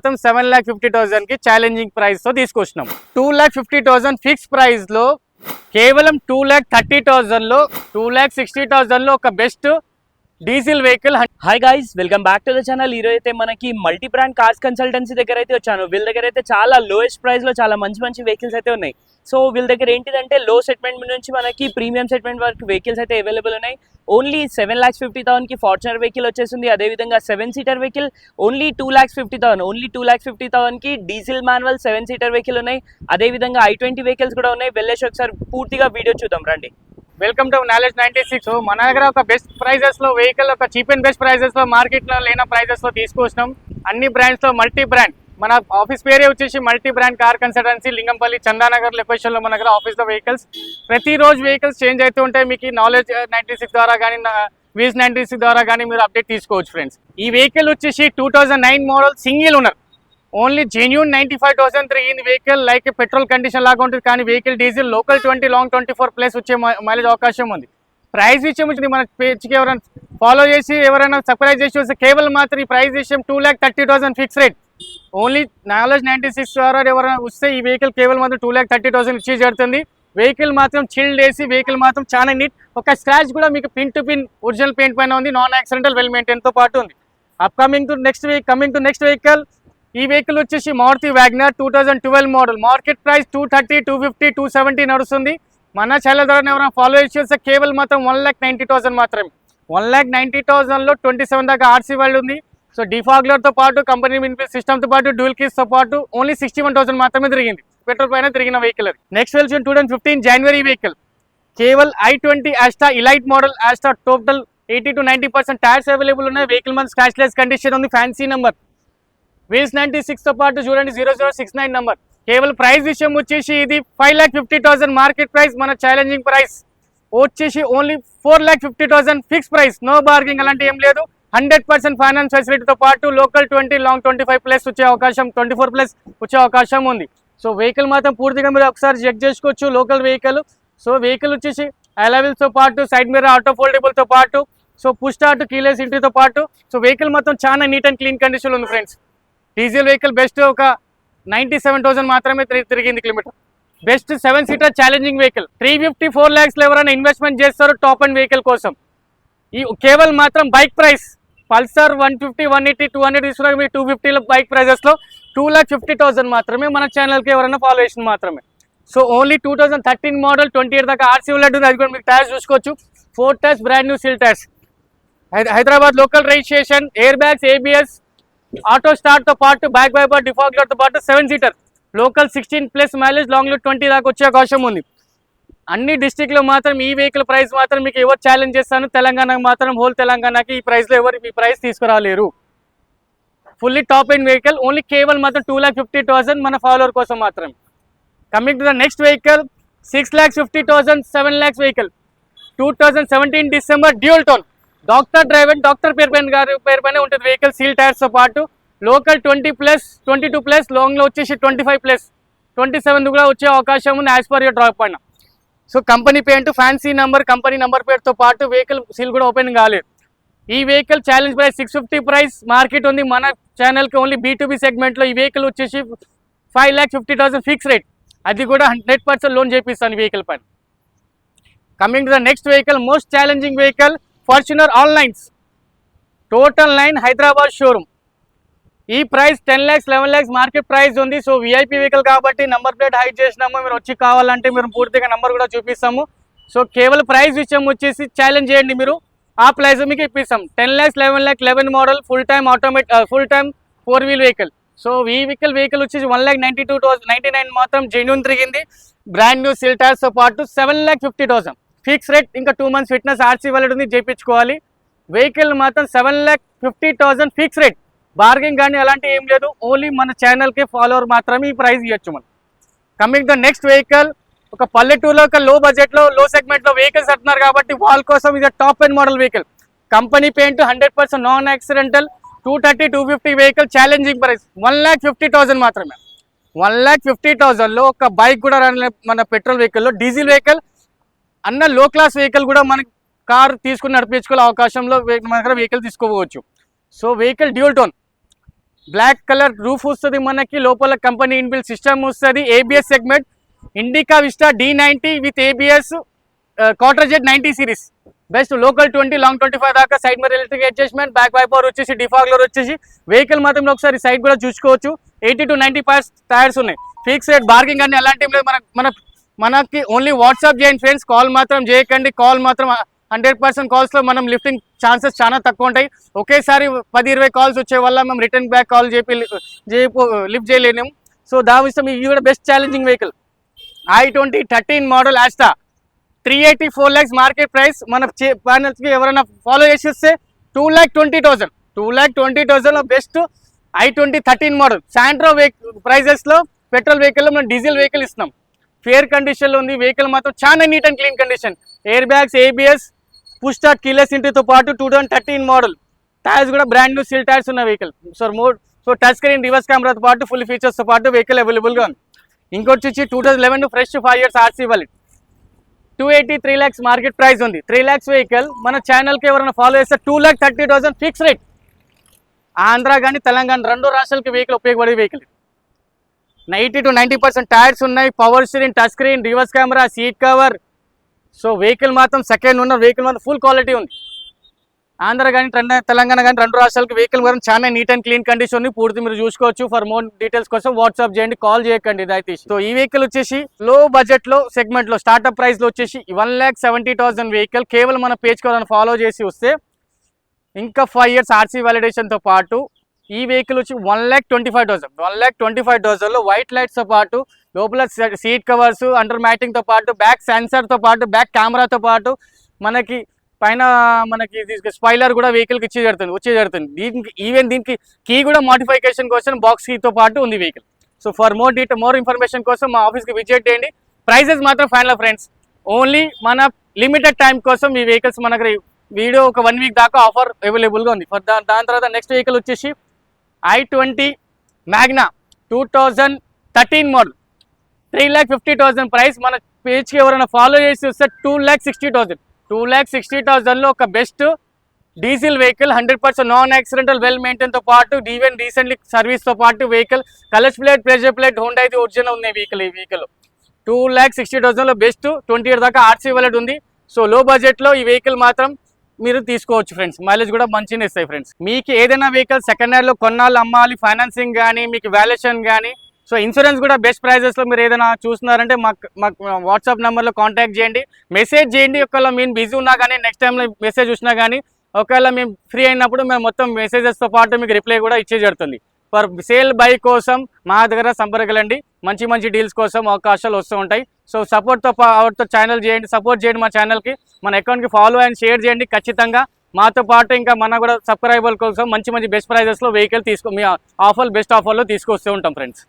మొత్తం 7,50,000 కి challenging price తో తీసుకొచ్చినాం. 2,50,000 ఫిక్స్ ప్రైస్ లో కేవలం 2,30,000 లో 2,60,000 లో ఒక best diesel vehicle. Hi guys, welcome back to the channel. ఈరోజు అయితే మనకి మల్టీ బ్రాండ్ కార్స్ కన్సల్టెన్సీ దగ్గర అయితే వచ్చాను. వీళ్ళ దగ్గర అయితే చాలా లోయెస్ట్ ప్రైస్ లో చాలా మంచి వెహికల్స్ అయితే ఉన్నాయి. సో వీళ్ళ దగ్గర ఏంటిదంటే లో సెగ్మెంట్ నుంచి మనకి ప్రీమియం సెగ్మెంట్ వరకు వెహికల్స్ అయితే అవైలబుల్ ఉన్నాయి. ఓన్లీ 7,50,000 కి ఫార్చునర్ వెహికల్ వచ్చేసింది. అదేవిధంగా 7 సీటర్ వెహికల్ ఓన్లీ 2,50,000 కి డీజిల్ మాన్యువల్ 7 సీటర్ వెహికల్ ఉన్నాయి. అదేవిధంగా i20 వెహికల్స్ కూడా ఉన్నాయి. వెళ్ళేసి ఒకసారి పూర్తిగా వీడియో చూద్దాం రండి. Welcome to knowledge 96. మన దగ్గర ఒక బెస్ట్ ప్రైజెస్ లో వెహికల్, ఒక చీప్ అండ్ బెస్ట్ ప్రైజెస్ లో మార్కెట్ లో లేని ప్రైజెస్ లో తీసుకొచ్చినాం. అన్ని బ్రాండ్స్ లో మల్టీ బ్రాండ్, మన ఆఫీస్ పేరే వచ్చేసి multi brand car consultancy, Lingampally Chandanagar location లో మన దగ్గర ఆఫీస్ లో వెహికల్స్ ప్రతిరోజు వెహికల్స్ చేంజ్ అవుతూ ఉంటాయి. మీకు నాలెడ్జ్ 96 ద్వారా కానీ వీస్ 96 ద్వారా కానీ మీరు అప్డేట్ తీసుకోవచ్చు ఫ్రెండ్స్. ఈ వెహికల్ వచ్చేసి 2009 model single owner, only genuine 95,000 తిరిగింది వెహికల్. లైక్ పెట్రోల్ కండిషన్ లాగా ఉంటుంది, కానీ వెహికల్ డీజిల్ లోకల్ 20 లాంగ్ 24+ వచ్చే మైలేజ్ అవకాశం ఉంది. ప్రైస్ విషయం వచ్చింది మన పేజ్కి ఎవరైనా ఫాలో చేసి ఎవరైనా సబ్స్క్రైబ్ చేసి వస్తే కేవలం మాత్రం ఈ ప్రైస్ విషయం 2,30,000 ఫిక్స్ రేట్. ఓన్లీ నాలెడ్జ్ 96 ద్వారా ఎవరైనా వస్తే ఈ వెహికల్ కేవలం మాత్రం 2,30,000 ఇచ్చి జరుగుతుంది. వెహికల్ మాత్రం చిల్డ్ వేసి వెహికల్ మాత్రం చాలా నీట్. ఒక స్క్రాచ్ కూడా మీకు pin to pin original paint పైన ఉంది. నాన్ యాక్సిడెంటల్ వెల్ మెయింటైన్ తో పాటు ఉంది. కమింగ్ టు నెక్స్ట్ వెహికల్, ఈ వెహికల్ వచ్చేసి Maruti WagonR 2012 model. Market price 230, 250, 270 నడుస్తుంది. మన ఛానల్ ద్వారా ఎవరైనా ఫాలో చేస్తే కేవలం మాత్రం 1,90,000 మాత్రమే. 1,90,000 లో 27 దాకా ఆర్సీ వాళ్ళు ఉంది. సో డిఫాగ్లర్ తో పాటు కంపెనీ సిస్టమ్ తో పాటు డ్యూల్ కీస్ తో పాటు ఓన్లీ 61,000 మాత్రమే తిరిగింది. పెట్రోల్ పైన తిరిగిన vehicle. Next version 2015 January vehicle, Keval i20 Asta elite model. Asta total 80 to 90% tyres available ఉన్నాయి. వెహికల్ మన స్క్రాచ్లెస్ కండిషన్ ఉంది. ఫ్యాన్సీ నెంబర్ వీల్స్ 96 తో పాటు చూడండి 0069 నెంబర్. కేవలం ప్రైస్ విషయం వచ్చేసి ఇది 5,50,000 మార్కెట్ ప్రైస్. మన ఛాలెంజింగ్ ప్రైస్ వచ్చేసి only 4,50,000 fix price. No bargaining అలాంటి ఏం లేదు. 100% ఫైనాన్స్ ఫెసిలిటీతో పాటు లోకల్ 20 లాంగ్ 25+ వచ్చే అవకాశం, 24+ వచ్చే అవకాశం ఉంది. సో వెహికల్ మాత్రం పూర్తిగా మీరు ఒకసారి చెక్ చేసుకోవచ్చు. Local vehicle. సో వెహికల్ వచ్చేసి అలవిల్స్ తో పాటు సైడ్ మిర్రర్ ఆటో ఫోల్డబుల్ తో పాటు సో పుష్ స్టార్ట్ కీలెస్ ఎంట్రీతో పాటు సో వెహికల్ మొత్తం చాలా నీట్ అండ్ క్లీన్ కండిషన్ ఉంది ఫ్రెండ్స్. డీజిల్ వెహికల్ బెస్ట్ ఒక 97,000 మాత్రమే తిరిగింది kilometre. Best 7 seater challenging vehicle. 354 lakhs లో ఎవరైనా ఇన్వెస్ట్మెంట్ చేస్తారు టాప్ అండ్ వెహికల్ కోసం. ఈ కేవలం మాత్రం బైక్ ప్రైస్ పల్సర్ 150, 180, 200 తీసుకున్నా మీరు 250 బైక్ ప్రైజెస్ లో 2,50,000 మాత్రమే. మన ఛానల్కి ఎవరైనా ఫాలో చేసిన మాత్రమే. సో ఓన్లీ 2013 మోడల్ 28 దాకా ఆర్సీ ఉంటుంది. అది కూడా మీకు టైర్స్ చూసుకోవచ్చు. 4 tyres brand new seal tyres. Hyderabad local registration, air bags, ABS, auto start తో పాటు బ్యాక్ వైపర్ డిఫాగ్లర్ తో పాటు 7 సీటర్ లోకల్ 16+ మైలేజ్, లాంగ్ లో 20 దాకా వచ్చే అవకాశం ఉంది. అన్ని డిస్ట్రిక్ట్ లో మాత్రం ఈ వెహికల్ ప్రైస్ మాత్రం మీకు ఎవరు ఛాలెంజ్ చేస్తాను, తెలంగాణకు మాత్రం హోల్ తెలంగాణకి ఈ ప్రైస్ లో ఎవరు ఈ ప్రైస్ తీసుకురాలేరు. Fully top end vehicle. Only కేవలం మాత్రం 2,50,000 మన ఫాలోవర్ కోసం మాత్రం. Coming to the next vehicle, 6,50,000 7 lakhs vehicle. 2017 December dual tone, doctor driver, doctor పేరు పైన ఉంటుంది వెహికల్. సీల్ టైర్స్ తో పాటు లోకల్ 20+, 22+, లాంగ్ లో వచ్చేసి 25+, 27 కూడా వచ్చే అవకాశం ఉంది యాజ్ పర్ యూర్ డ్రాప్ పైన. So company paint, fancy number, company number పేరుతో పాటు వెహికల్ సీల్ కూడా ఓపెన్ కాలేదు. ఈ vehicle challenge price 650 price market ఉంది. మన ఛానల్కి ఓన్లీ B2B సెగ్మెంట్లో ఈ వెహికల్ వచ్చేసి 5,50,000 ఫిక్స్ రేట్. అది కూడా 100% లోన్ చేపిస్తాను ఈ వెహికల్ పైన. Coming to the next vehicle, most challenging vehicle, Fortuner ఆన్లైన్స్ టోటల్ 9 హైదరాబాద్ షోరూమ్. ఈ ప్రైస్ 10 lakhs, 11 lakhs మార్కెట్ ప్రైస్ ఉంది. సో VIP వెహికల్ కాబట్టి నంబర్ ప్లేట్ హైడ్ చేసినాము. మీరు వచ్చి కావాలంటే మీరు పూర్తిగా నంబర్ కూడా చూపిస్తాము. సో కేవలం ప్రైస్ విషయం వచ్చేసి ఛాలెంజ్ చేయండి, మీరు ఆ ప్రైస్ మీకు ఇప్పిస్తాం. 10 lakhs, 11 lakh, 11 model, full time 4 wheel vehicle. So ఈ వెహికల్ వచ్చేసి 1,92,099 మాత్రం జెన్యూన్ తిరిగింది. బ్రాండ్ న్యూ సీల్ టైర్స్ తో పాటు 7,50,000 ఫిక్స్ రేట్. ఇంకా 2 months ఫిట్నెస్ ఆర్సీ వ్యాలిడ్ ఉంది, చేయించుకోవాలి. వెహికల్ మాత్రం 7,50,000 ఫిక్స్ రేట్. బార్గెన్ కానీ అలాంటి ఏం లేదు. ఓన్లీ మన ఛానల్కి ఫాలోవర్ మాత్రమే ఈ ప్రైస్ ఇవ్వచ్చు మనం. కమింగ్ ద నెక్స్ట్ వెహికల్, ఒక పల్లెటూరులో ఒక లో బడ్జెట్లో లో సెగ్మెంట్లో వెహికల్స్ అంటున్నారు కాబట్టి వాళ్ళ కోసం ఇది top end model vehicle. Company paint, 100% non accidental, 230, 250 vehicle. Challenging price 1,50,000 మాత్రమే. 1,50,000 లో ఒక బైక్ కూడా మన పెట్రోల్ వెహికల్లో. డీజిల్ వెహికల్ అన్న లో క్లాస్ వెహికల్ కూడా మనకి కార్ తీసుకుని నడిపించుకోవాలి అవకాశంలో మన దగ్గర వెహికల్ తీసుకోవచ్చు. So vehicle dual tone, black colour roof వస్తుంది మనకి, లోపల కంపెనీ ఇన్బిల్ట్ సిస్టమ్ వస్తుంది, ABS segment, Indica Vista D90 with ABS, quarter 90 series, best local 20 long 25 దాకా, సైడ్ మీద ఎలక్ట్రిక్ అడ్జస్ట్మెంట్, బ్యాక్ వైపర్ వచ్చేసి డిఫాగ్లర్ వచ్చేసి, వెహికల్ మాత్రం ఒకసారి సైడ్ కూడా చూసుకోవచ్చు. 80 to 90 టైర్స్ ఉన్నాయి, ఫిక్స్ రేట్, బార్గింగ్ అన్ని అలాంటివి లేదు. మనకి ఓన్లీ వాట్సాప్ చేయండి ఫ్రెండ్స్, కాల్ మాత్రం చేయకండి. కాల్ మాత్రం 100% కాల్స్లో మనం లిఫ్టింగ్ ఛాన్సెస్ చాలా తక్కువ ఉంటాయి. ఒకేసారి 10-20 కాల్స్ వచ్చే వల్ల మేము రిటర్న్ బ్యాక్ కాల్ లిఫ్ట్ చేయలేము. సో దాని విషయం ఇది కూడా best challenging vehicle. i20 13 model Asta, 384 lakhs market price. మన ఛానల్స్కి ఎవరైనా ఫాలో చేసేస్తే 2,20,000 2,20,000లో బెస్ట్ i20 13 మోడల్ శాంట్రో ప్రైజెస్లో పెట్రోల్ వెహికల్లో మనం డీజిల్ వెహికల్ ఇస్తున్నాం. ఫేర్ కండిషన్లో ఉంది వెహికల్, మాత్రం చాలా neat and clean condition. Air bags, ABS, push start, keyless ఎంట్రీతో పాటు 2013 మోడల్. టైర్స్ కూడా బ్రాండ్ న్యూ సీల్ టైర్స్ ఉన్న vehicle. So touch screen, reverse కెమెరాతో పాటు ఫుల్ ఫీచర్స్తో పాటు వెహికల్ అవైలబుల్గా ఉంది. ఇంకోటి వచ్చి 2011 fresh 5 years RC valid, 283 lakhs market price ఉంది. 3 lakhs వెహికల్ మన ఛానల్కి ఎవరైనా ఫాలో చేస్తే 2,30,000 ఫిక్స్ రేట్. ఆంధ్ర కానీ తెలంగాణ రెండు రాష్ట్రాలకి వెహికల్ ఉపయోగపడే వెహికల్. 90 to 90% టైర్స్ ఉన్నాయి, power steering, touch screen, reverse camera, seat cover. So vehicle మాత్రం సెకండ్ ఉన్న వెహికల్ మాత్రం ఫుల్ క్వాలిటీ ఉంది. ఆంధ్ర కానీ తెలంగాణ కానీ రెండు రాష్ట్రాలకి వెహికల్ మాత్రం చాలా నీట్ అండ్ క్లీన్ కండిషన్ ఉంది. పూర్తి మీరు చూసుకోవచ్చు. ఫర్ మోర్ డీటెయిల్స్ కోసం వాట్సాప్ చేయండి, కాల్ చేయకండి దయచేసి. సో ఈ వెహికల్ వచ్చేసి లో బడ్జెట్ లో సెగ్మెంట్ లో స్టార్ట్అప్ ప్రైస్ లో వచ్చేసి 1,70,000 వెహికల్. కేవలం మన పేజ్ కి ఫాలో చేసి వస్తే ఇంకా 5 years ఆర్సీ వ్యాలిడేషన్ తో పాటు ఈ వెహికల్ వచ్చి 1,25,000 1,25,000లో వైట్ లైట్స్ తో పాటు లోపల సీట్ కవర్స్, అండర్ మ్యాటింగ్ తో పాటు, బ్యాక్ సెన్సర్ తో పాటు, బ్యాక్ కెమెరాతో పాటు, మనకి పైన మనకి స్పాయిలర్ కూడా వెహికల్కి వచ్చే జరుగుతుంది. దీనికి కీ కూడా మోడిఫికేషన్ కోసం బాక్స్ కీతో పాటు ఉంది vehicle. So for more information కోసం మా ఆఫీస్కి విజిట్ చేయండి. ప్రైజెస్ మాత్రం ఫైనల్ ఫ్రెండ్స్, ఓన్లీ మన లిమిటెడ్ టైం కోసం ఈ వెహికల్స్ మన దగ్గర వీడియో ఒక 1 week దాకా ఆఫర్ అవైలబుల్గా ఉంది. దాని తర్వాత నెక్స్ట్ వెహికల్ వచ్చేసి i20 మ్యాగ్నా 2013 మోడల్, 3,50,000 ప్రైస్. మన పేజ్కి ఎవరైనా ఫాలో చేసి వస్తే 2,60,000లో ఒక best diesel vehicle, 100% non accidental, well మెయింటైన్తో పాటు, ఈవెన్ రీసెంట్లీ సర్వీస్తో పాటు vehicle, colours plate, pressure plate, Honda అయితే ఒరిజినల్ ఉంది వెహికల్. ఈ వెహికల్ 2,60,000లో బెస్ట్, 20 years దాకా ఆర్సీ వ్యాలిడ్ ఉంది. సో లో బడ్జెట్లో ఈ వెహికల్ మాత్రం మీరు తీసుకోవచ్చు ఫ్రెండ్స్. మైలేజ్ కూడా మంచిగా ఇస్తాయి ఫ్రెండ్స్. మీకు ఏదైనా వెహికల్ సెకండ్ హ్యాండ్లో కొన్నాళ్ళు అమ్మాలి, ఫైనాన్సింగ్ కానీ, మీకు వాల్యుయేషన్ కానీ, సో ఇన్సూరెన్స్ కూడా బెస్ట్ ప్రైజెస్లో మీరు ఏదైనా చూస్తున్నారంటే మాకు వాట్సాప్ నెంబర్లో కాంటాక్ట్ చేయండి, మెసేజ్ చేయండి. ఒకవేళ మేము బిజీ ఉన్నా కానీ, నెక్స్ట్ టైంలో మెసేజ్ చూసినా కానీ, ఒకవేళ మేము ఫ్రీ అయినప్పుడు మేము మొత్తం మెసేజెస్తో పాటు మీకు రిప్లై కూడా ఇచ్చే జరుగుతుంది. ఫర్ సేల్ బై కోసం మా దగ్గర సంపర్కలండి. మంచి డీల్స్ కోసం అవకాశాలు వస్తూ ఉంటాయి. సో సపోర్ట్ ఛానల్ చేయండి, సపోర్ట్ చేయండి మా ఛానల్కి. మన అకౌంట్కి ఫాలో అండ్ షేర్ చేయండి ఖచ్చితంగా. మాతో పాటు ఇంకా మన కూడా సబ్స్క్రైబర్ కోసం మంచి బెస్ట్ ప్రైజెస్లో వెహికల్ మీ బెస్ట్ ఆఫర్లో తీసుకొస్తూ ఉంటాం ఫ్రెండ్స్.